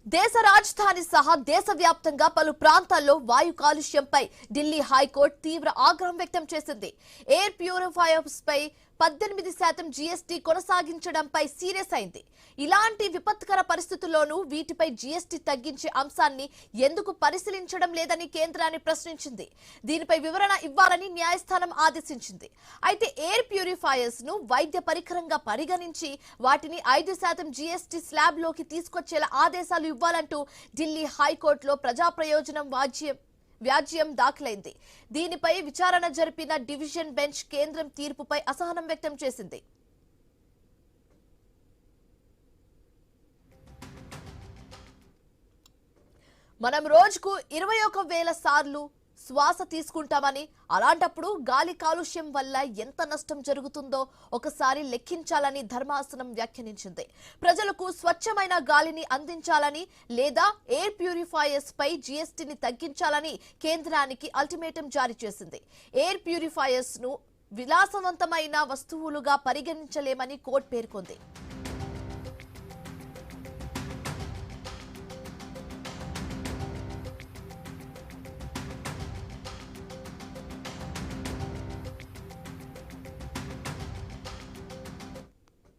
దేశ రాజధాని సహా దేశవ్యాప్తంగా పలు ప్రాంతాల్లో వాయు కాలుష్యంపై ఢిల్లీ హైకోర్టు తీవ్ర ఆగ్రహం వ్యక్తం చేసింది. ఎయిర్ ప్యూరిఫైయర్స్ పై 18% జీఎస్టీ కొనసాగించడంపై సీరియస్ అయింది. ఇలాంటి విపత్కర పరిస్థితుల్లోనూ వీటిపై జీఎస్టీ తగ్గించే అంశాన్ని ఎందుకు పరిశీలించడం లేదని కేంద్రాన్ని ప్రశ్నించింది. దీనిపై వివరణ ఇవ్వాలని న్యాయస్థానం ఆదేశించింది. అయితే ఎయిర్ ప్యూరిఫైయర్స్ ను వైద్య పరికరంగా పరిగణించి వాటిని 5% జీఎస్టీ స్లాబ్ లోకి తీసుకొచ్చేలా ఆదేశాలు ఇవ్వాలంటూ ఢిల్లీ హైకోర్టులో ప్రజా ప్రయోజనం వ్యాజ్యం దాఖలైంది. దీనిపై విచారణ జరిపిన డివిజన్ బెంచ్ కేంద్రం తీర్పుపై అసహనం వ్యక్తం చేసింది. మనం రోజుకు 21,000 సార్లు శ్వాస తీసుకుంటామని, అలాంటప్పుడు గాలి కాలుష్యం వల్ల ఎంత నష్టం జరుగుతుందో ఒకసారి లెక్కించాలని ధర్మాసనం వ్యాఖ్యానించింది. ప్రజలకు స్వచ్ఛమైన గాలిని అందించాలని లేదా ఎయిర్ ప్యూరిఫైయర్స్ పై జీఎస్టీని తగ్గించాలని కేంద్రానికి అల్టిమేటం జారీ చేసింది. ఎయిర్ ప్యూరిఫైయర్స్ ను విలాసవంతమైన వస్తువులుగా పరిగణించలేమని కోర్టు పేర్కొంది.